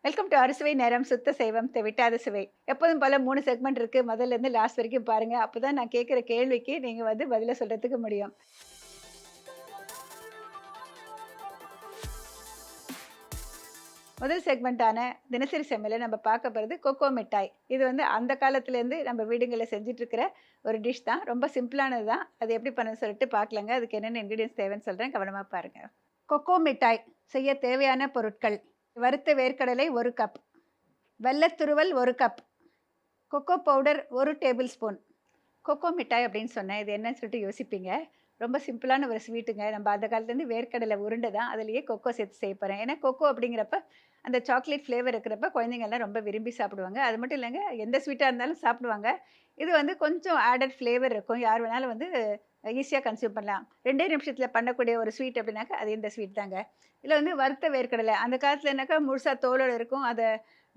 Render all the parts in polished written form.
Welcome to அறுசுவை நேரம் சுத்த சைவம் தெவிட்டாத சுவை. எப்போதும் போல 3 செக்மெண்ட் இருக்கு. முதல்ல இருந்து லாஸ்ட் வரைக்கும் பாருங்க. அப்பதான் நான் கேட்கிற கேள்விக்கு நீங்க பதில சொல்றதுக்கு முடியும். முதல் செக்மெண்ட்டான தினசரி சமையல நம்ம பார்க்க போறது கொக்கோ மிட்டாய். இது அந்த காலத்துலேருந்து நம்ம வீடுங்கள்ல செஞ்சுட்டு இருக்கிற ஒரு டிஷ் தான். ரொம்ப சிம்பிளானது தான். அது எப்படி பண்ணணும்னு சொல்லிட்டு பார்க்கலாங்க. அதுக்கு என்னென்ன இன்கிரீடியன்ட்ஸ் தேவைன்னு சொல்றேன். கவனமா பாருங்க. கொக்கோ மிட்டாய் செய்ய தேவையான பொருட்கள்: வறுத்த வேர்க்கடலை 1 கப், வெல்லத் துருவல் 1 cup, cocoa powder 1 tablespoon. Cocoa மிட்டாய் அப்படின்னு சொன்னேன். இது என்னன்னு சொல்லிட்டு யோசிப்பீங்க. ரொம்ப சிம்பிளான ஒரு ஸ்வீட்டுங்க. நம்ம அந்த காலத்துலேருந்து வேர்க்கடலை உருண்டை தான். அதிலேயே கொக்கோ சேர்த்து செய்ய போகிறேன். ஏன்னா கொக்கோ அப்படிங்கிறப்ப அந்த சாக்லேட் ஃப்ளேவர் இருக்கிறப்ப குழந்தைங்கள்லாம் ரொம்ப விரும்பி சாப்பிடுவாங்க. அது மட்டும் இல்லைங்க, எந்த ஸ்வீட்டாக இருந்தாலும் சாப்பிடுவாங்க. இது கொஞ்சம் ஆடட் ஃப்ளேவர் இருக்கும். யார் வேணாலும் ஈஸியாக கன்சியூம் பண்ணலாம். 2 நிமிஷத்தில் பண்ணக்கூடிய ஒரு ஸ்வீட் அப்படின்னாக்கா அது இந்த ஸ்வீட் தாங்க. இதில் வறுத்த வேர்க்கடலை அந்த காலத்தில் என்னக்கா முழுசாக தோலோடு இருக்கும். அதை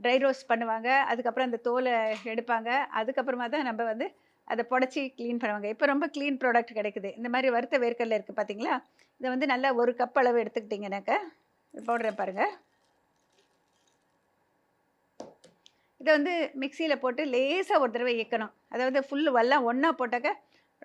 ட்ரை ரோஸ்ட் பண்ணுவாங்க. அதுக்கப்புறம் அந்த தோலை எடுப்பாங்க. அதுக்கப்புறமா தான் நம்ம அதை புடச்சி க்ளீன் பண்ணுவாங்க. இப்போ ரொம்ப க்ளீன் ப்ராடக்ட் கிடைக்குது. இந்த மாதிரி வறுத்த வேர்க்கடலை இருக்குது பார்த்தீங்களா? இதை நல்லா 1 கப் அளவு எடுத்துக்கிட்டிங்கனாக்கா போடுறேன் பாருங்கள். இதை மிக்சியில் போட்டு லேசாக ஒரு தடவை இயக்கணும். அதாவது ஃபுல்லு எல்லாம் ஒன்றா போட்டாக்க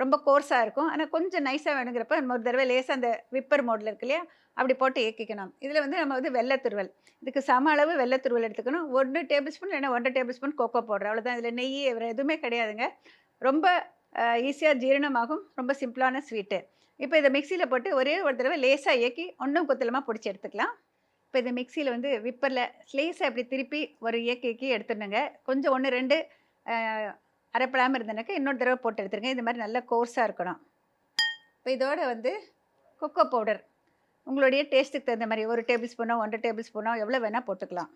ரொம்ப கோர்ஸாக இருக்கும். ஆனால் கொஞ்சம் நைஸாக வேணுங்கிறப்ப நம்ம ஒரு தடவை லேசாக அந்த விப்பர் மோடில் இருக்கு இல்லையா, அப்படி போட்டு இயக்கிக்கணும். இதில் நம்ம வெள்ளத்துருவல், இதுக்கு சம அளவு வெள்ளத்துருவல் எடுத்துக்கணும். 1 டேபிள் ஸ்பூன் இல்லைன்னா 1 1/2 டேபிள் ஸ்பூன் கொக்கோ பவுடர், அவ்வளோதான். இதில் நெய் வேறு எதுவுமே கிடையாதுங்க. ரொம்ப ஈஸியாக ஜீரணமாகும். ரொம்ப சிம்பிளான ஸ்வீட்டு. இப்போ இதை மிக்சியில் போட்டு ஒரே ஒரு தடவை லேசாக இயக்கி ஒன்றும் கொத்தலமாக பிடிச்சி எடுத்துக்கலாம். இப்போ இந்த மிக்சியில் விப்பரில் லேசாக இப்படி திருப்பி ஒரு இயக்கி எடுத்துடணுங்க. கொஞ்சம் 1 2 அரைப்படாமல் இருந்தனாக்கா இன்னொரு தடவை போட்டு எடுத்துருங்க. இது மாதிரி நல்லா கோர்ஸாக இருக்கணும். இப்போ இதோட கொக்கோ பவுடர் உங்களுடைய டேஸ்ட்டுக்கு தகுந்த மாதிரி 1 டேபிள் ஸ்பூனோ 1 டேபிள் ஸ்பூனோ எவ்வளோ வேணால் போட்டுக்கலாம்.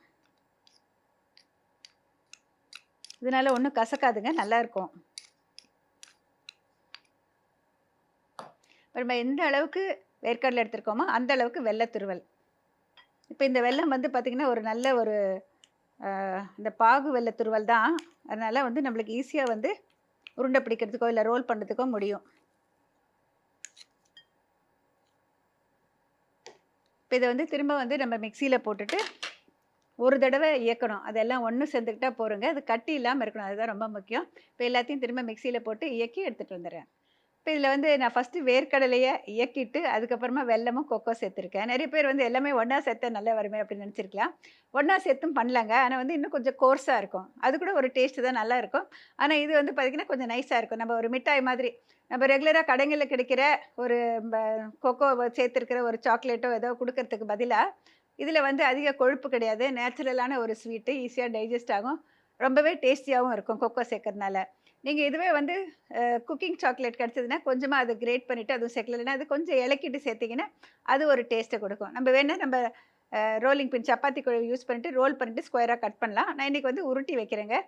இதனால் ஒன்றும் கசக்காதுங்க, நல்லாயிருக்கும். நம்ம எந்த அளவுக்கு வேர்க்கடலை எடுத்துருக்கோமோ அந்த அளவுக்கு வெள்ளத்துருவல். இப்போ இந்த வெல்லம் பார்த்திங்கன்னா ஒரு நல்ல ஒரு இந்த பாகு வெள்ளத்துருவல் தான். அதனால் நம்மளுக்கு ஈஸியாக உருண்டை பிடிக்கிறதுக்கோ இல்லை ரோல் பண்ணுறதுக்கோ முடியும். இப்போ இதை திரும்ப நம்ம மிக்சியில் போட்டுட்டு ஒரு தடவை இயக்கணும். அதெல்லாம் ஒன்று சேர்ந்துக்கிட்டா போகிறோங்க. அது கட்டி இல்லாமல் இருக்கணும், அதுதான் ரொம்ப முக்கியம். இப்போ எல்லாத்தையும் திரும்ப மிக்சியில் போட்டு இயக்கி எடுத்துகிட்டு வந்துடுறேன். இப்போ இதில் நான் ஃபஸ்ட்டு வேர்க்கடலையை இயக்கிட்டு அதுக்கப்புறமா வெல்லமும் கொக்கோ சேர்த்துருக்கேன். நிறைய பேர் எல்லாமே ஒன்றா சேர்த்தா நல்லா வருமே அப்படின்னு நினச்சிருக்கலாம். ஒன்றா சேர்த்தும் பண்ணலாங்க. ஆனால் இன்னும் கொஞ்சம் கோர்ஸாக இருக்கும். அது கூட ஒரு டேஸ்ட்டு தான் நல்லாயிருக்கும். ஆனால் இது பார்த்திங்கன்னா கொஞ்சம் நைஸாக இருக்கும். நம்ம ஒரு மிட்டாய் மாதிரி நம்ம ரெகுலராக கடைகளில் கிடைக்கிற ஒரு கொக்கோ சேர்த்துருக்கிற ஒரு சாக்லேட்டோ ஏதோ கொடுக்கறதுக்கு பதிலாக இதில் அதிக கொழுப்பு கிடையாது. நேச்சுரலான ஒரு ஸ்வீட்டு, ஈஸியாக டைஜஸ்ட் ஆகும். ரொம்பவே டேஸ்டியாகவும் இருக்கும் கொக்கோ சேர்க்கறதுனால. நீங்கள் இதுவே குக்கிங் சாக்லேட் கிடச்சதுன்னா கொஞ்சமாக அதை கிரேட் பண்ணிவிட்டு அதுவும் சேர்க்கலைன்னா அது கொஞ்சம் இலக்கிட்டு சேர்த்திங்கன்னா அது ஒரு டேஸ்ட்டை கொடுக்கும். நம்ம வேணால் நம்ம ரோலிங் பின் சப்பாத்தி குழவு யூஸ் பண்ணிவிட்டு ரோல் பண்ணிவிட்டு ஸ்கொயராக கட் பண்ணலாம். நான் இன்றைக்கி உருட்டி வைக்கிறேங்க.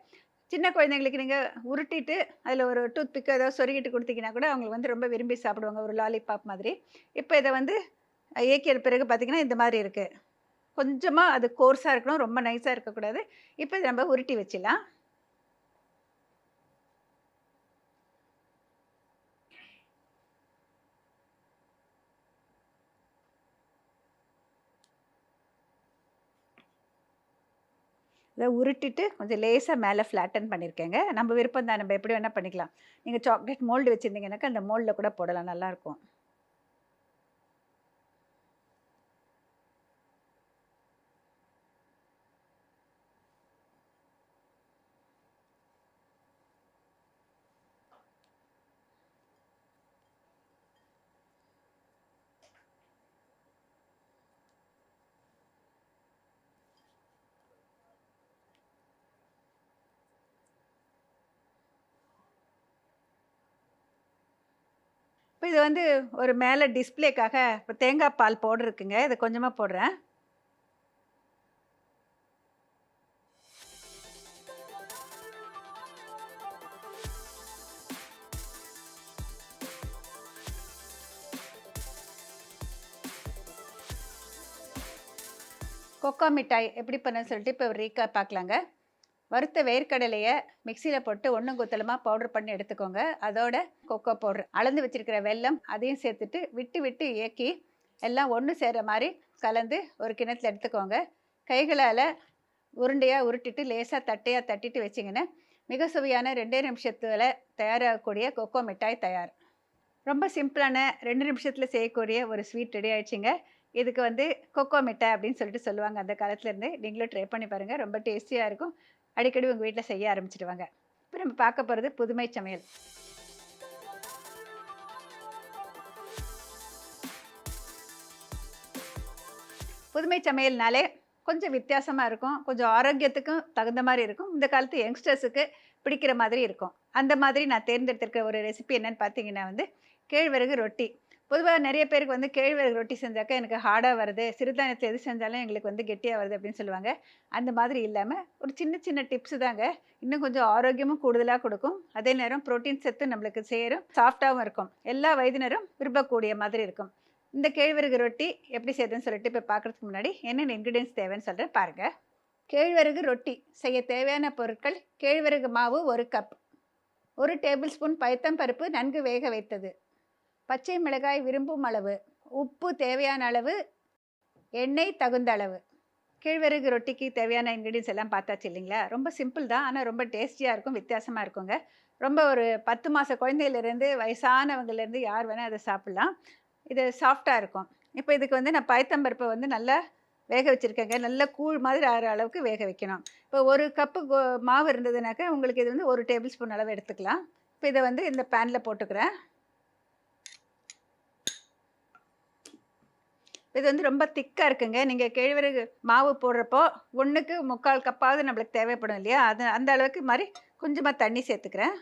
சின்ன குழந்தைங்களுக்கு நீங்கள் உருட்டிட்டு அதில் ஒரு டூத் பிக்கு ஏதாவது சொருகிட்டு கொடுத்தீங்கன்னா கூட அவங்களுக்கு ரொம்ப விரும்பி சாப்பிடுவாங்க, ஒரு லாலிபாப் மாதிரி. இப்போ இதை இயக்கிய பிறகு பார்த்திங்கன்னா இந்த மாதிரி இருக்குது. கொஞ்சமாக அது கோர்ஸாக இருக்கணும், ரொம்ப நைஸாக இருக்கக்கூடாது. இப்போ இதை நம்ம உருட்டி வச்சிடலாம். இதை உருட்டிட்டு கொஞ்சம் லேசாக மேலே ஃப்ளாட்டன் பண்ணியிருக்கேங்க. நம்ம விருப்பம் தான், நம்ம எப்படி வேணால் பண்ணிக்கலாம். நீங்கள் சாக்லேட் மோல்டு வச்சுருந்தீங்கன்னாக்கா அந்த மோல்டில் கூட போடலாம், நல்லாயிருக்கும். இப்போ இது ஒரு மேலே டிஸ்ப்ளேக்காக இப்போ தேங்காய் பால் பவுடர் இருக்குங்க. இதை கொஞ்சமாக போடுறேன். கொக்கோ மிட்டாய் எப்படி பண்ண சொல்லிட்டு இப்போ ரீகாப் பார்க்கலாங்க. வறுத்த வேர்க்கடலையை மிக்சியில் போட்டு ஒன்றும் குத்தலமாக பவுடர் பண்ணி எடுத்துக்கோங்க. அதோட கொக்கோ பவுடர், அளந்து வச்சுருக்கிற வெல்லம் அதையும் சேர்த்துட்டு விட்டு விட்டு இயக்கி எல்லாம் ஒன்று சேர்கிற மாதிரி கலந்து ஒரு கிணத்துல எடுத்துக்கோங்க. கைகளால் உருண்டையாக உருட்டிட்டு லேசாக தட்டையாக தட்டிட்டு வச்சிங்கன்னா மிக சுவையான 2 நிமிஷத்தில் தயாராகக்கூடிய கொக்கோ மிட்டாய் தயார். ரொம்ப சிம்பிளான 2 நிமிஷத்தில் செய்யக்கூடிய ஒரு ஸ்வீட் ரெடி ஆயிடுச்சுங்க. இதுக்கு வந்து கொக்கோ மிட்டாய் அப்படின்னு சொல்லிட்டு சொல்லுவாங்க அந்த காலத்துலேருந்து. நீங்களும் ட்ரை பண்ணி பாருங்கள், ரொம்ப டேஸ்டியாக இருக்கும். அடிக்கடி உங்கள் வீட்டில் செய்ய ஆரம்பிச்சிடுவாங்க. இப்போ நம்ம பார்க்க போகிறது புதுமை சமையல். புதுமை சமையல்னாலே கொஞ்சம் வித்தியாசமாக இருக்கும், கொஞ்சம் ஆரோக்கியத்துக்கும் தகுந்த மாதிரி இருக்கும், இந்த காலத்து யங்ஸ்டர்ஸுக்கு பிடிக்கிற மாதிரி இருக்கும். அந்த மாதிரி நான் தேர்ந்தெடுத்திருக்கிற ஒரு ரெசிபி என்னென்னு பார்த்தீங்கன்னா வந்து கேழ்வரகு ரொட்டி. பொதுவாக நிறைய பேருக்கு வந்து கேழ்வரகு ரொட்டி செஞ்சாக்கா எனக்கு ஹார்டாக வருது, சிறுதானியத்தில் எது செஞ்சாலும் எங்களுக்கு வந்து கெட்டியாக வருது அப்படின்னு சொல்லுவாங்க. அந்த மாதிரி இல்லாமல் ஒரு சின்ன சின்ன டிப்ஸு தாங்க, இன்னும் கொஞ்சம் ஆரோக்கியமும் கூடுதலாக கொடுக்கும். அதே நேரம் ப்ரோட்டீன் சத்து நம்மளுக்கு சேரும், சாஃப்டாகவும் இருக்கும், எல்லா வயதினரும் விரும்பக்கூடிய மாதிரி இருக்கும். இந்த கேழ்வரகு ரொட்டி எப்படி செய்யுதுன்னு சொல்லிட்டு இப்போ பார்க்குறதுக்கு முன்னாடி என்னென்ன இன்க்ரீடியன்ஸ் தேவைன்னு சொல்கிறேன் பாருங்கள். கேழ்வரகு ரொட்டி செய்ய தேவையான பொருட்கள்: கேழ்வரகு மாவு 1 கப், 1 டேபிள் ஸ்பூன் பைத்தம்பருப்பு நன்கு வேக வைத்தது, பச்சை மிளகாய் விரும்பும் அளவு, உப்பு தேவையான அளவு, எண்ணெய் தகுந்த அளவு. கேழ்வரகு ரொட்டிக்கு தேவையான இன்க்ரீடியன்ஸ் எல்லாம் பார்த்தாச்சு இல்லைங்களா? ரொம்ப சிம்பிள் தான், ஆனால் ரொம்ப டேஸ்டியாக இருக்கும், வித்தியாசமாக இருக்குங்க. ரொம்ப ஒரு 10 மாத குழந்தையிலேருந்து வயசானவங்கலேருந்து யார் வேணால் அதை சாப்பிட்லாம். இது சாஃப்டாக இருக்கும். இப்போ இதுக்கு வந்து நான் பைத்தம்பருப்பை வந்து நல்லா வேக வச்சுருக்கேங்க. நல்லா கூழ் மாதிரி ஆகிற அளவுக்கு வேக வைக்கணும். இப்போ 1 கப்பு மாவு இருந்ததுனாக்கா உங்களுக்கு இது வந்து 1 டேபிள் ஸ்பூன் அளவு எடுத்துக்கலாம். இப்போ இதை வந்து இந்த பேனில் போட்டுக்கிறேன். இது வந்து ரொம்ப திக்காக இருக்குங்க. நீங்கள் கேழ்வரகு மாவு போடுறப்போ 1க்கு 3/4 கப்பாவது நம்மளுக்கு தேவைப்படும் இல்லையா? அது அந்த அளவுக்கு மாதிரி கொஞ்சமாக தண்ணி சேர்த்துக்கிறேன்.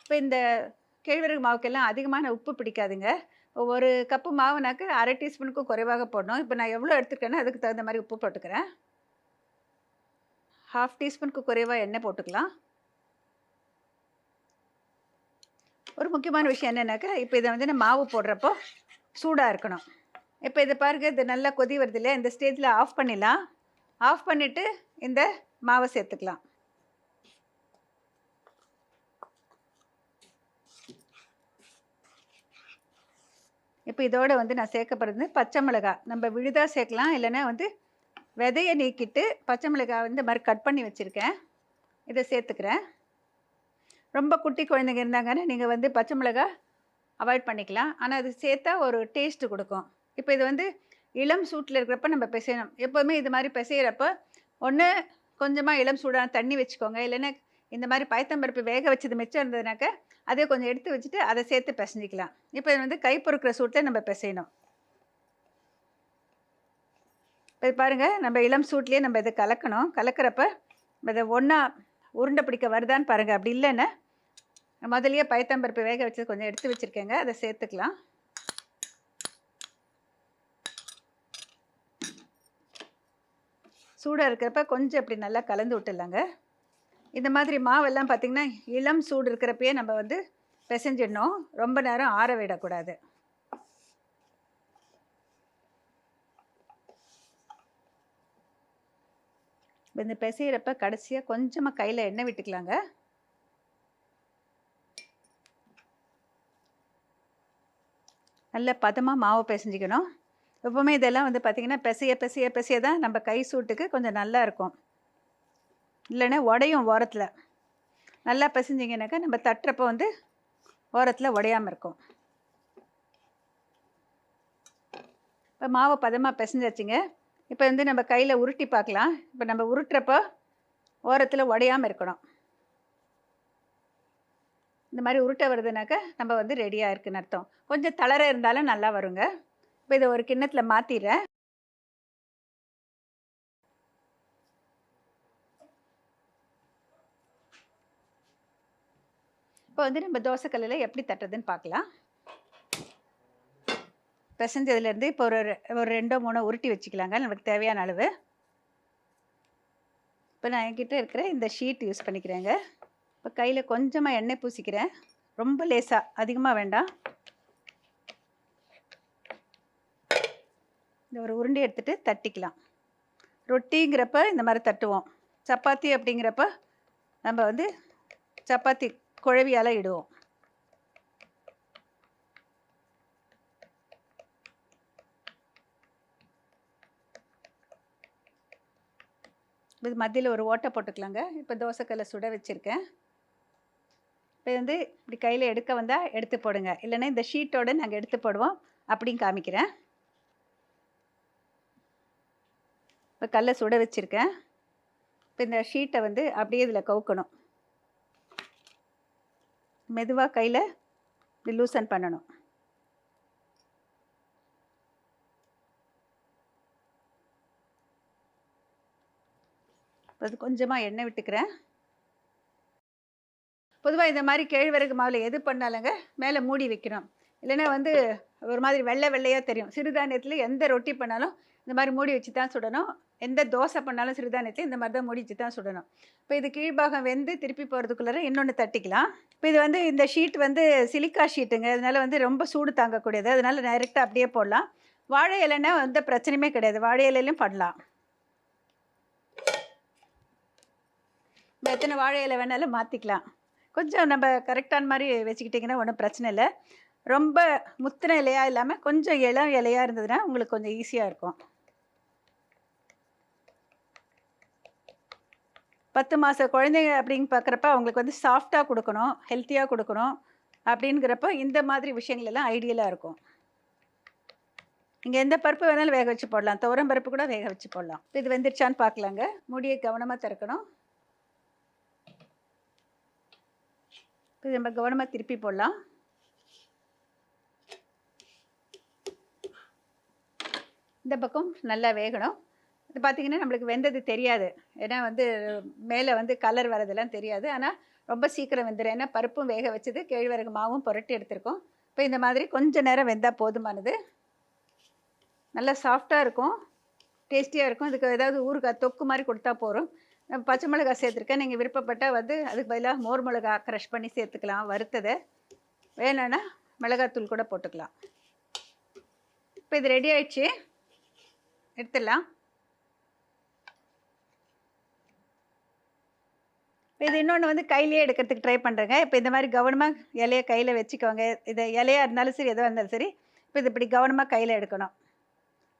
இப்போ இந்த கேழ்வரகு மாவுக்கெல்லாம் அதிகமான உப்பு பிடிக்காதுங்க. 1 கப்பு மாவுனாக்க 1/2 டீஸ்பூனுக்கும் குறைவாக போடணும். இப்போ நான் எவ்வளோ எடுத்துருக்கேனோ அதுக்கு தகுந்த மாதிரி உப்பு போட்டுக்கிறேன். 1/2 டீஸ்பூனுக்கு குறைவாக எண்ணெய் போட்டுக்கலாம். ஒரு முக்கியமான விஷயம் என்னென்னாக்கா, இப்போ இதை வந்து நான் மாவு போடுறப்போ சூடாக இருக்கணும். இப்போ இதை பாருங்கள், இது நல்லா கொதி வருது இல்லையா? இந்த ஸ்டேஜில் ஆஃப் பண்ணிடலாம். ஆஃப் பண்ணிவிட்டு இந்த மாவை சேர்த்துக்கலாம். இப்போ இதோட வந்து நான் சேர்க்கப்படுறது பச்சை மிளகாய். நம்ம விழுதாக சேர்க்கலாம், இல்லைன்னா வந்து விதையை நீக்கிட்டு பச்சை மிளகாய் வந்து இந்த மாதிரி கட் பண்ணி வச்சுருக்கேன், இதை சேர்த்துக்கிறேன். ரொம்ப குட்டி குழந்தைங்க இருந்தாங்கன்னா நீங்கள் வந்து பச்சை மிளகாய் அவாய்ட் பண்ணிக்கலாம், ஆனால் அது சேர்த்தா ஒரு டேஸ்ட்டு கொடுக்கும். இப்போ இது வந்து இளம் சூட்டில் இருக்கிறப்ப நம்ம பிசையணும். எப்போவுமே இது மாதிரி பிசைகிறப்ப ஒன்று கொஞ்சமாக இளம் சூடான தண்ணி வச்சுக்கோங்க, இல்லைன்னா இந்த மாதிரி பயத்தம்பருப்பு வேக வச்சது மிச்சம் இருந்ததுனாக்கா அதை கொஞ்சம் எடுத்து வச்சுட்டு அதை சேர்த்து பிசைஞ்சிக்கலாம். இப்போ இது வந்து கை பொறுக்கிற சூட்டில் நம்ம பிசையணும். இப்போ பாருங்கள், நம்ம இளம் சூட்லேயே நம்ம இதை கலக்கணும். கலக்கிறப்ப இதை ஒன்றா உருண்டை பிடிக்க வருதான்னு பாருங்கள். அப்படி இல்லைன்னா முதலையே பயத்தம்பருப்பு வேக வச்சது கொஞ்சம் எடுத்து வச்சுருக்கேங்க, அதை சேர்த்துக்கலாம். சூடாக இருக்கிறப்ப கொஞ்சம் இப்படி நல்லா கலந்து விட்டுடலாங்க. இந்த மாதிரி மாவெல்லாம் பார்த்திங்கன்னா இளம் சூடு இருக்கிறப்பயே நம்ம வந்து பிசைஞ்சிடணும், ரொம்ப நேரம் ஆற விடக்கூடாது. இந்த பிசைகிறப்ப கடைசியாக கொஞ்சமாக கையில் எண்ணெய் விட்டுக்கலாங்க. நல்ல பதமாக மாவு பிசைஞ்சிக்கணும். எப்போவுமே இதெல்லாம் வந்து பார்த்திங்கன்னா பிசைய தான் நம்ம கை சூட்டுக்கு கொஞ்சம் நல்லா இருக்கும், இல்லைன்னா உடையும் ஓரத்தில். நல்லா பிசைஞ்சிங்கனாக்கா நம்ம தட்டுறப்போ வந்து ஓரத்தில் உடையாமல் இருக்கும். இப்போ மாவை பதமாக பிசைஞ்சாச்சுங்க. இப்போ வந்து நம்ம கையில் உருட்டி பார்க்கலாம். இப்போ நம்ம உருட்டுறப்போ ஓரத்தில் உடையாமல் இருக்கணும். இந்த மாதிரி உருட்டை வருதுனாக்கா நம்ம வந்து ரெடியாக இருக்குன்னு அர்த்தம். கொஞ்சம் தளர இருந்தாலும் நல்லா வருங்க. இப்போ இதை ஒரு கிண்ணத்தில் மாற்றிடுறேன். இப்போ வந்து நம்ம தோசைக்கல்லில் எப்படி தட்டுறதுன்னு பார்க்கலாம். பிசைஞ்சதுலேருந்து இப்போ ஒரு 2-3 உருட்டி வச்சுக்கலாங்க, நமக்கு தேவையான அளவு. இப்போ நான் என்கிட்ட இருக்கிற இந்த ஷீட் யூஸ் பண்ணிக்கிறேங்க. இப்போ கையில் கொஞ்சமாக எண்ணெய் பூசிக்கிறேன், ரொம்ப லேசாக, அதிகமாக வேண்டாம். இந்த ஒரு உருண்டை எடுத்துகிட்டு தட்டிக்கலாம். ரொட்டிங்கிறப்ப இந்த மாதிரி தட்டுவோம், சப்பாத்தி அப்படிங்கிறப்ப நம்ம வந்து சப்பாத்தி குழவியால் இடுவோம். இது மத்தியில் ஒரு ஓட்டை போட்டுக்கலாங்க. இப்போ தோசைக்கல்லை சுட வச்சுருக்கேன். இப்போ வந்து இப்படி கையில் எடுக்க வந்தால் எடுத்து போடுங்க, இல்லைன்னா இந்த ஷீட்டோடு நாங்கள் எடுத்து போடுவோம் அப்படின்னு காமிக்கிறேன். இப்போ கல்லை சுட வச்சுருக்கேன். இப்போ இந்த ஷீட்டை வந்து அப்படியே இதில் கவுக்கணும். மெதுவாக கையில் இப்படி லூசன் பண்ணணும். அது கொஞ்சமாக எண்ணெய் விட்டுக்கிறேன். பொதுவாக இந்த மாதிரி கேழ்வரகு மாவில் எது பண்ணாலுங்க மேலே மூடி வைக்கணும், இல்லைன்னா வந்து ஒரு மாதிரி வெள்ளை வெள்ளையாக தெரியும். சிறுதானியத்தில் எந்த ரொட்டி பண்ணாலும் இந்த மாதிரி மூடி வச்சு தான் சுடணும். எந்த தோசை பண்ணாலும் சிறுதானியத்தில் இந்த மாதிரி தான் மூடி வச்சு தான் சுடணும். இப்போ இது கீழ்பாகம் வெந்து திருப்பி போகிறதுக்குள்ளே இன்னொன்று தட்டிக்கலாம். இப்போ இது வந்து இந்த ஷீட் வந்து சிலிக்கா ஷீட்டுங்க, அதனால் வந்து ரொம்ப சூடு தாங்கக்கூடியது. அதனால் டைரெக்டாக அப்படியே போடலாம். வாழை இலைன்னா எந்த பிரச்சனையுமே கிடையாது, வாழை இலையிலையும் பண்ணலாம். எத்தனை வாழை இலை வேணாலும் மாற்றிக்கலாம். கொஞ்சம் நம்ம கரெக்டான மாதிரி வச்சுக்கிட்டிங்கன்னா ஒன்றும் பிரச்சனை இல்லை. ரொம்ப முத்தின இலையாக இல்லாமல் கொஞ்சம் இளம் இலையாக இருந்ததுன்னா உங்களுக்கு கொஞ்சம் ஈஸியாக இருக்கும். 10 மாத குழந்தைங்க அப்படின்னு பார்க்குறப்ப அவங்களுக்கு வந்து சாஃப்டாக கொடுக்கணும், ஹெல்த்தியாக கொடுக்கணும் அப்படிங்கிறப்ப இந்த மாதிரி விஷயங்கள் எல்லாம் ஐடியலாக இருக்கும். நீங்கள் எந்த பருப்பு வேணாலும் வேக வச்சு போடலாம், துவரம் பருப்பு கூட வேக வச்சு போடலாம். இது வெந்துருச்சான்னு பார்க்கலாங்க. மூடியை கவனமாக திறக்கணும். இது நம்ம கவனமாக திருப்பி போடலாம். இந்த பக்கம் நல்லா வேகணும். இது பார்த்திங்கன்னா நம்மளுக்கு வெந்தது தெரியாது, ஏன்னா வந்து மேலே வந்து கலர் வரதெல்லாம் தெரியாது. ஆனால் ரொம்ப சீக்கிரம் வெந்துடும், ஏன்னா பருப்பும் வேக வச்சது, கேழ்வரகு மாவும் புரட்டி எடுத்துருக்கோம். இப்போ இந்த மாதிரி கொஞ்சம் நேரம் வெந்தால் போதுமானது. நல்லா சாஃப்டாக இருக்கும், டேஸ்டியாக இருக்கும். இதுக்கு ஏதாவது ஊறுகாய் தொக்கு மாதிரி கொடுத்தா போகிறோம். நம்ம பச்சை மிளகாய் சேர்த்துருக்கேன், நீங்கள் விருப்பப்பட்டால் வந்து அதுக்கு பதிலாக மோர் மிளகாய் க்ரஷ் பண்ணி சேர்த்துக்கலாம் வறுத்ததை. வேணும்னா மிளகாத்தூள் கூட போட்டுக்கலாம். இப்போ இது ரெடி ஆயிடுச்சு, எடுத்துடலாம். இப்போ இது இன்னொன்று வந்து கையிலேயே எடுக்கிறதுக்கு ட்ரை பண்ணுறேங்க. இப்போ இந்த மாதிரி கவனமாக இலையை கையில் வச்சுக்கோங்க. இது இலையாக இருந்தாலும் சரி, எதுவாக இருந்தாலும் சரி. இப்போ இது இப்படி கவனமாக கையில் எடுக்கணும்.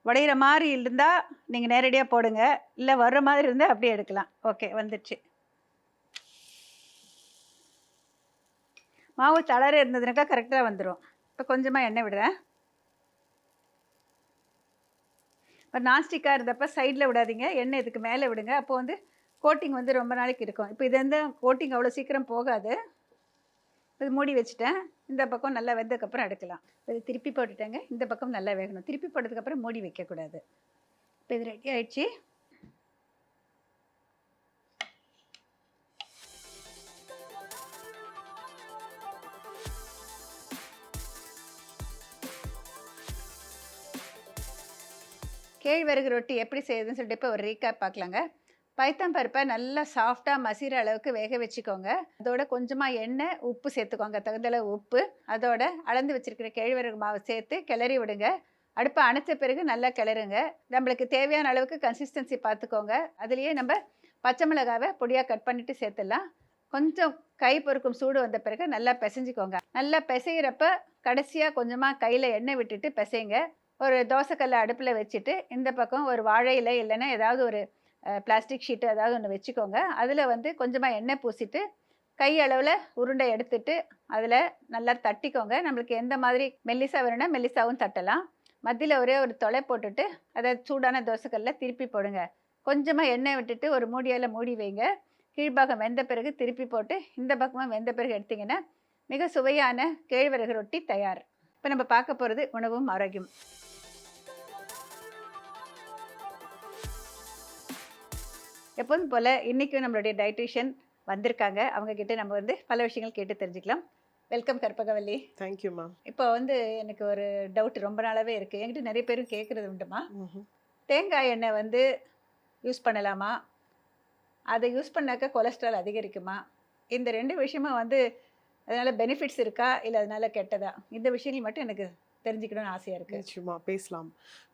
உடையிற மாதிரி இருந்தால் நீங்கள் நேரடியாக போடுங்க, இல்லை வர்ற மாதிரி இருந்தால் அப்படியே எடுக்கலாம். ஓகே, வந்துடுச்சு. மாவு தளர இருந்ததுனாக்கா கரெக்டாக வந்துடும். இப்போ கொஞ்சமாக எண்ணெய் விடுறேன். இப்போ நான்ஸ்டிக்காக இருந்தப்போ சைடில் விடாதீங்க, எண்ணெய் இதுக்கு மேலே விடுங்க. அப்போ வந்து கோட்டிங் வந்து ரொம்ப நாளைக்கு இருக்கும். இப்போ இது வந்து கோட்டிங் அவ்வளோ சீக்கிரம் போகாது. இது மூடி வச்சுட்டேன். இந்த பக்கம் நல்லா வெந்ததுக்கப்புறம் எடுக்கலாம். இது திருப்பி போட்டுட்டேங்க. இந்த பக்கம் நல்லா வேகணும். திருப்பி போட்டதுக்கப்புறம் மூடி வைக்கக்கூடாது. இப்போ இது ரெடி ஆயிடுச்சு. கேழ்வரகு ரொட்டி எப்படி செய்யுதுன்னு சொல்லிட்டு இப்போ ஒரு ரீகேப் பார்க்கலாங்க. பைத்தம் பருப்பை நல்லா சாஃப்டாக மசிகிற அளவுக்கு வேக வச்சுக்கோங்க. அதோட கொஞ்சமாக எண்ணெய், உப்பு சேர்த்துக்கோங்க, தகுந்தளவு உப்பு. அதோட அளந்து வச்சுருக்கிற கேழ்வரகு மாவு சேர்த்து கிளறி விடுங்க. அடுப்பை அணைச்ச பிறகு நல்லா கிளறுங்க. நம்மளுக்கு தேவையான அளவுக்கு கன்சிஸ்டன்சி பார்த்துக்கோங்க. அதுலேயே நம்ம பச்சை மிளகாவை பொடியாக கட் பண்ணிவிட்டு சேர்த்துடலாம். கொஞ்சம் கை பொறுக்கும் சூடு வந்த பிறகு நல்லா பிசைஞ்சிக்கோங்க. நல்லா பிசைகிறப்ப கடைசியாக கொஞ்சமாக கையில் எண்ணெய் விட்டுட்டு பிசைங்க. ஒரு தோசைக்கல்லை அடுப்பில் வச்சுட்டு இந்த பக்கம் ஒரு வாழை இலை இல்லைன்னா ஏதாவது ஒரு பிளாஸ்டிக் ஷீட்டு ஏதாவது ஒன்று வச்சுக்கோங்க. அதில் வந்து கொஞ்சமாக எண்ணெய் பூசிட்டு கை அளவில் உருண்டை எடுத்துட்டு அதில் நல்லா தட்டிக்கோங்க. நம்மளுக்கு எந்த மாதிரி மெல்லிசா வேணும்னா மெல்லிசாவும் தட்டலாம். மத்தியில் ஒரே ஒரு தொலை போட்டுட்டு அதை சூடான தோசைக்கல்லில் திருப்பி போடுங்க. கொஞ்சமாக எண்ணெய் விட்டுட்டு ஒரு மூடியால் மூடி வைங்க. கீழ்பாகம் வெந்த பிறகு திருப்பி போட்டு இந்த பக்கமாக வெந்த பிறகு எடுத்திங்கன்னா மிக சுவையான கேழ்வரகு ரொட்டி தயார். இப்போ நம்ம பார்க்க போகிறது உணவும் ஆரோக்கியம். எப்போதும் போல் இன்றைக்கும் நம்மளுடைய டயட்ரிஷியன் வந்திருக்காங்க. அவங்கக்கிட்ட நம்ம வந்து பல விஷயங்கள் கேட்டு தெரிஞ்சுக்கலாம். வெல்கம் கற்பகவல்லி. Thank you ma'am. இப்போ வந்து எனக்கு ஒரு டவுட் ரொம்ப நாளாகவே இருக்குது, என்கிட்ட நிறைய பேரும் கேட்குறது உண்டுமா, தேங்காய் எண்ணெய் வந்து யூஸ் பண்ணலாமா, அதை யூஸ் பண்ணாக்கா கொலஸ்ட்ரால் அதிகரிக்குமா, இந்த ரெண்டு விஷயமும் வந்து அதனால் பெனிஃபிட்ஸ் இருக்கா இல்லை அதனால் கெட்டதா, இந்த விஷயங்கள் மட்டும் எனக்கு தெரிஞ்சுக்கணும்னு ஆசையா இருக்கு. நிச்சயமா பேசலாம்.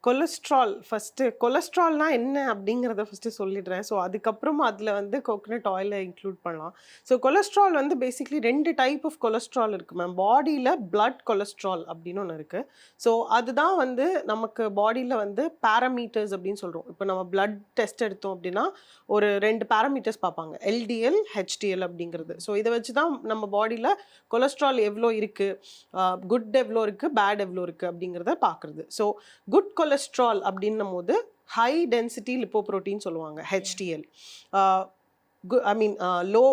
கொலஸ்ட்ரால் ஃபர்ஸ்ட், கொலஸ்ட்ரால்னா என்ன அப்படிங்கிறத ஃபர்ஸ்ட் சொல்லிடுறேன். ஸோ அதுக்கப்புறமா அதில் வந்து கோகனட் ஆயிலை இன்க்ளூட் பண்ணலாம். ஸோ கொலஸ்ட்ரால் வந்து பேசிக்லி 2 டைப் ஆஃப் கொலஸ்ட்ரால் இருக்குது மேம். பாடியில் பிளட் கொலஸ்ட்ரால் அப்படின்னு ஒன்று இருக்குது. ஸோ அதுதான் வந்து நமக்கு பாடியில் வந்து பேராமீட்டர்ஸ் அப்படின்னு சொல்கிறோம். இப்போ நம்ம பிளட் டெஸ்ட் எடுத்தோம் அப்படின்னா ஒரு 2 பேராமீட்டர்ஸ் பார்ப்பாங்க, LDL HDL அப்படிங்கிறது. ஸோ இதை வச்சு தான் நம்ம பாடியில் கொலஸ்ட்ரால் எவ்வளோ இருக்குது, குட் எவ்வளோ இருக்குது, பேட் எவ்வளோ இருக்குது அப்படிங்கிறத பார்க்குறது. ஸோ குட் கொலஸ்ட்ரால் அப்படின்னும் போது ஹை டென்சிட்டி லிப்போப்ரோட்டீன் சொல்லுவாங்க, HDL. ஐ மீன் லோ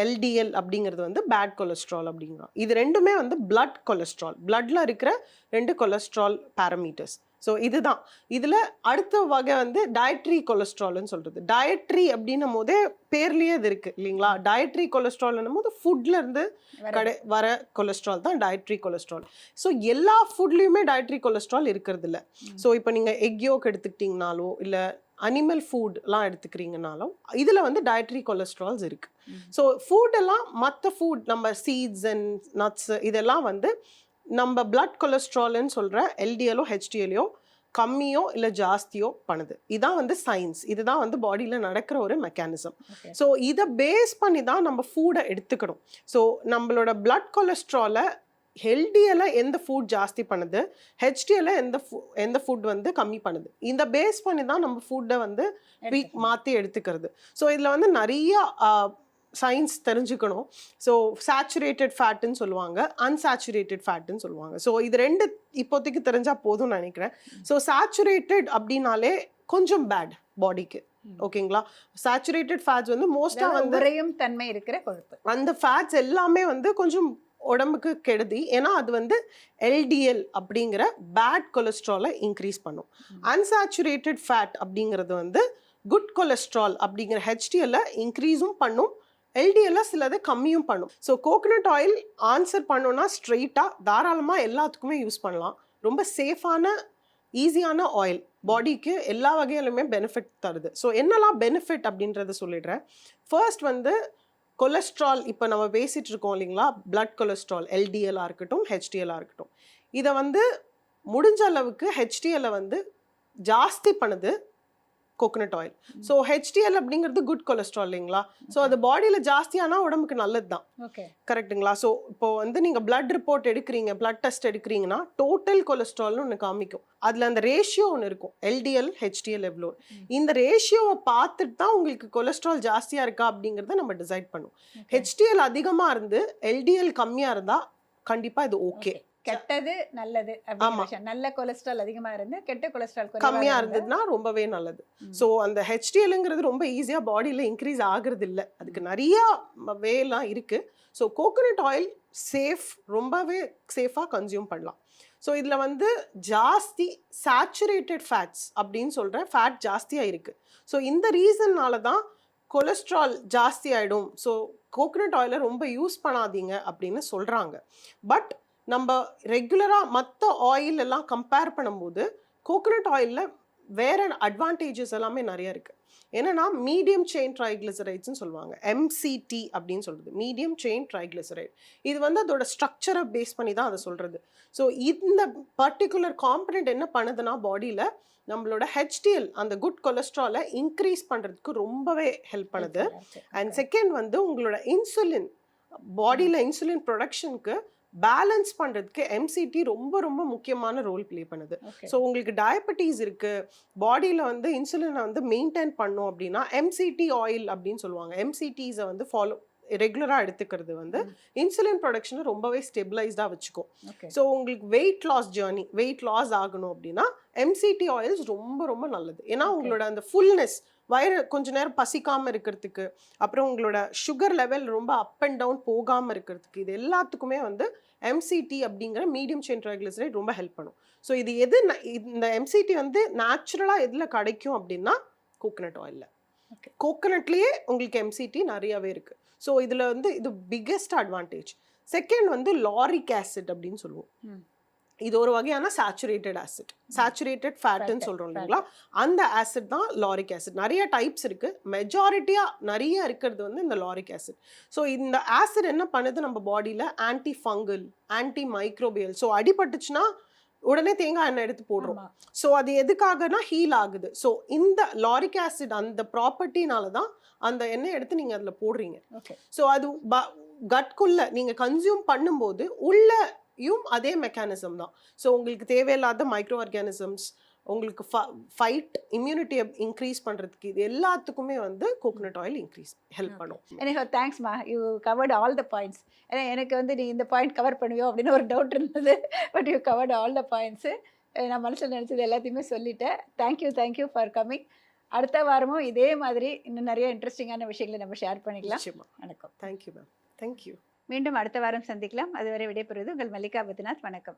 LDL அப்படிங்கிறது வந்து பேட் கொலஸ்ட்ரால் அப்படிங்கிறோம். இது ரெண்டுமே வந்து பிளட் கொலஸ்ட்ரால், பிளட்ல இருக்கிற 2 கொலஸ்ட்ரால் பேராமீட்டர்ஸ். ஸோ இதுதான். இதில் அடுத்த வகை வந்து டயட்ரி கொலஸ்ட்ரால்னு சொல்கிறது. டயட்ரி அப்படின்னும் போதே பேர்லேயே இது இருக்குது இல்லைங்களா. டயட்ரி கொலஸ்ட்ரால்னும் போது ஃபுட்லேருந்து வர கொலஸ்ட்ரால் தான் டயட்ரி கொலஸ்ட்ரால். ஸோ எல்லா ஃபுட்லேயுமே டயட்ரி கொலஸ்ட்ரால் இருக்கிறது இல்லை. ஸோ இப்போ நீங்கள் எக் யோக் எடுத்துக்கிட்டிங்கனாலோ இல்லை அனிமல் ஃபுட்லாம் எடுத்துக்கிறீங்கனாலும் இதில் வந்து டயட்ரி கொலஸ்ட்ரால்ஸ் இருக்குது. ஸோ ஃபுட்டெல்லாம் மற்ற ஃபுட் நம்ம சீட்ஸ் அண்ட் நட்ஸ் இதெல்லாம் வந்து நம்ம பிளட் கொலஸ்ட்ரால்னு சொல்கிற LDLோ HDLோ கம்மியோ இல்லை ஜாஸ்தியோ பண்ணுது. இதுதான் வந்து சயின்ஸ். இதுதான் வந்து பாடியில் நடக்கிற ஒரு மெக்கானிசம். ஸோ இதை பேஸ் பண்ணி தான் நம்ம ஃபுட்டை எடுத்துக்கணும். ஸோ நம்மளோட பிளட் கொலஸ்ட்ராலை ஹெல்டியில் எந்த ஃபுட் ஜாஸ்தி பண்ணுது, HDL எந்த ஃபுட் வந்து கம்மி பண்ணுது, இந்த பேஸ் பண்ணி தான் நம்ம ஃபுட்டை வந்து மாற்றி எடுத்துக்கிறது. ஸோ இதில் வந்து நிறைய சயின்ஸ் தெரிஞ்சுக்கணும். ஸோ சேச்சுரேட்டட் ஃபேட்டுன்னு சொல்லுவாங்க, அன்சாச்சுரேட்டட் ஃபேட்டுன்னு சொல்லுவாங்க. ஸோ இது 2 இப்போதைக்கு தெரிஞ்சால் போதும்னு நினைக்கிறேன். ஸோ சேச்சுரேட்டட் அப்படின்னாலே கொஞ்சம் பேட் பாடிக்கு. ஓகேங்களா. சேச்சுரேட்டட் ஃபேட்ஸ் வந்து மோஸ்ட்டாக வந்து உறையும் தன்மை இருக்கிற கொழுப்பு. அந்த ஃபேட்ஸ் எல்லாமே வந்து கொஞ்சம் உடம்புக்கு கெடுதி. ஏன்னா அது வந்து LDL அப்படிங்கிற பேட் கொலஸ்ட்ராலை இன்க்ரீஸ் பண்ணும். அன்சாச்சுரேட்டட் ஃபேட் அப்படிங்கிறது வந்து குட் கொலஸ்ட்ரால் அப்படிங்கிற HDL இன்க்ரீஸும் பண்ணும், LDL சிலது கம்மியும் பண்ணும். ஸோ கோகனட் ஆயில் ஆன்சர் பண்ணோன்னா ஸ்ட்ரெயிட்டாக தாராளமாக எல்லாத்துக்குமே யூஸ் பண்ணலாம். ரொம்ப சேஃபான ஈஸியான ஆயில், பாடிக்கு எல்லா வகையிலுமே பெனிஃபிட் தருது. ஸோ என்னெல்லாம் பெனிஃபிட் அப்படின்றத சொல்லிடுறேன். ஃபர்ஸ்ட் வந்து கொலஸ்ட்ரால், இப்போ நம்ம பேசிகிட்டு இருக்கோம் இல்லைங்களா, பிளட் கொலஸ்ட்ரால் LDLஆக இருக்கட்டும் HDLஆக இருக்கட்டும், இதை வந்து முடிஞ்ச அளவுக்கு HDLஐ வந்து ஜாஸ்தி பண்ணுது கோகனட் ஆயில். ஸோ HDL அப்படிங்கிறது குட் கொலஸ்ட்ரால் இல்லைங்களா. ஸோ அது பாடியில் ஜாஸ்தியானால் உடம்புக்கு நல்லது தான். கரெக்டுங்களா. ஸோ இப்போ வந்து நீங்கள் பிளட் ரிப்போர்ட் எடுக்கிறீங்க, பிளட் டெஸ்ட் எடுக்கிறீங்கன்னா டோட்டல் கொலஸ்ட்ரால்னு ஒன்று காமிக்கும். அதில் அந்த ரேஷியோ ஒன்று இருக்கும், LDL HDL எவ்வளோ. இந்த ரேஷியோவை பார்த்துட்டு தான் உங்களுக்கு கொலஸ்ட்ரால் ஜாஸ்தியாக இருக்கா அப்படிங்கிறத நம்ம டிசைட் பண்ணுவோம். HDL அதிகமாக இருந்து LDL கம்மியாக இருந்தால் கண்டிப்பாக இது ஓகே. கெட்டது நல்லது. நல்ல கொலஸ்ட்ரால் அதிகமா இருந்து கெட்ட கொலஸ்ட்ரால் கம்மியா இருந்ததுன்னா ரொம்பவே நல்லது. ஸோ அந்த HDLங்கிறது ரொம்ப ஈஸியா பாடியில இன்க்ரீஸ் ஆகுறது இல்லை, அதுக்கு நிறைய வேலாம் இருக்கு. ஸோ கோகனட் ஆயில் சேஃப், ரொம்பவே சேஃபாக கன்சியூம் பண்ணலாம். ஸோ இதில் வந்து ஜாஸ்தி சேச்சுரேட்டட் ஃபேட்ஸ் அப்படின்னு சொல்கிற ஃபேட் ஜாஸ்தியாக இருக்குது. ஸோ இந்த ரீசன்னால தான் கொலஸ்ட்ரால் ஜாஸ்தி ஆகிடும். ஸோ கோகனட் ஆயிலை ரொம்ப யூஸ் பண்ணாதீங்க அப்படின்னு சொல்கிறாங்க. பட் நம்ம ரெகுலராக மற்ற ஆயில் எல்லாம் கம்பேர் பண்ணும்போது கோகனட் ஆயிலில் வேற அட்வான்டேஜஸ் எல்லாமே நிறைய இருக்குது. என்னன்னா மீடியம் செயின் ட்ரைக்ளிசரைட்ஸ்னு சொல்லுவாங்க, MCT அப்படின்னு சொல்கிறது, மீடியம் செயின் ட்ரைக்ளிசரைட். இது வந்து அதோட ஸ்ட்ரக்சரை பேஸ் பண்ணி தான் அதை சொல்கிறது. ஸோ இந்த பர்டிகுலர் காம்பனண்ட் என்ன பண்ணுதுன்னா பாடியில் நம்மளோட HDL அந்த குட் கொலஸ்ட்ராலை இன்க்ரீஸ் பண்ணுறதுக்கு ரொம்பவே ஹெல்ப் பண்ணுது. அண்ட் செகண்ட் வந்து உங்களோட இன்சுலின், பாடியில் இன்சுலின் ப்ரொடக்ஷனுக்கு பேலன்ஸ் பண்ணுறதுக்கு MCT ரொம்ப ரொம்ப முக்கியமான ரோல் ப்ளே பண்ணுது. ஸோ உங்களுக்கு டயபெட்டிஸ் இருக்குது, பாடியில் வந்து இன்சுலினை வந்து மெயின்டைன் பண்ணும் அப்படின்னா MCT ஆயில் அப்படின்னு சொல்லுவாங்க. MCTஸை வந்து ரெகுலராக எடுத்துக்கிறது வந்து இன்சுலின் ப்ரொடக்ஷனை ரொம்பவே ஸ்டெபிளைஸ்டாக வச்சுக்கும். ஸோ உங்களுக்கு வெயிட் லாஸ் ஆகணும் அப்படின்னா MCT ஆயில்ஸ் ரொம்ப ரொம்ப நல்லது. ஏன்னா உங்களோட அந்த ஃபுல்னஸ், வயிறு கொஞ்ச நேரம் பசிக்காமல் இருக்கிறதுக்கு, அப்புறம் உங்களோட சுகர் லெவல் ரொம்ப அப் அண்ட் டவுன் போகாமல் இருக்கிறதுக்கு, இது எல்லாத்துக்குமே வந்து MCT அப்படிங்கிற மீடியம் செயின் ட்ரைக்ளிசரைட் ரொம்ப ஹெல்ப் பண்ணும். ஸோ இது இந்த MCT வந்து நேச்சுரலாக எதில் கிடைக்கும் அப்படின்னா கோகனட் ஆயிலில். கோகனட்லேயே உங்களுக்கு MCT நிறையாவே இருக்குது. ஸோ இதில் வந்து இது பிக்கெஸ்ட் அட்வான்டேஜ். செகண்ட் வந்து லாரிக் ஆசிட் அப்படின்னு சொல்லுவோம். இது ஒரு வகையான சேச்சுரேட்டட் ஆசிட், சேச்சுரேட்டட் ஃபேட்டுன்னு சொல்கிறோம் இல்லைங்களா, அந்த ஆசிட் தான் லாரிக் ஆசிட். நிறைய டைப்ஸ் இருக்குது, மெஜாரிட்டியாக நிறைய இருக்கிறது வந்து இந்த லாரிக் ஆசிட். ஸோ இந்த ஆசிட் என்ன பண்ணுது நம்ம பாடியில், anti fungal, anti microbial. So அடிபட்டுச்சுன்னா உடனே தேங்காய் எண்ணெய் எடுத்து போடுறோம். ஆமா. ஸோ அது எதுக்காகனா ஹீல் ஆகுது. ஸோ இந்த லாரிக் ஆசிட் அந்த ப்ராப்பர்ட்டினால தான் அந்த எண்ணெய் எடுத்து நீங்கள் அதில் போடுறீங்க. ஓகே. ஸோ அது கட்குள்ள நீங்கள் கன்சியூம் பண்ணும்போது உள்ளயும் அதே மெக்கானிசம் தான். ஸோ உங்களுக்கு தேவையில்லாத மைக்ரோ ஆர்கானிசம்ஸ், உங்களுக்கு ஃபைட் இம்யூனிட்டியை இன்க்ரீஸ் பண்ணுறதுக்கு, இது எல்லாத்துக்குமே வந்து கோகோனட் ஆயில் ஹெல்ப் பண்ணும். எனக்கு தேங்க்ஸ்மா, you covered all the points. ஏன்னா எனக்கு வந்து நீ இந்த பாயிண்ட் கவர் பண்ணுவியோ அப்படின்னு ஒரு டவுட் இருந்தது. But you covered all the points. நான் மனசில் நினச்சது எல்லாத்தையுமே சொல்லிட்டேன். Thank you for coming. அடுத்த வாரமும் இதே மாதிரி இன்னும் நிறைய இன்ட்ரெஸ்டிங்கான விஷயங்களை நம்ம ஷேர் பண்ணிக்கலாம். வணக்கம். Thank you ma'am. தேங்க்யூ. மீண்டும் அடுத்த வாரம் சந்திக்கலாம். அதுவரை விடைபெறுவது உங்கள் மல்லிகா பத்ரிநாத். வணக்கம்.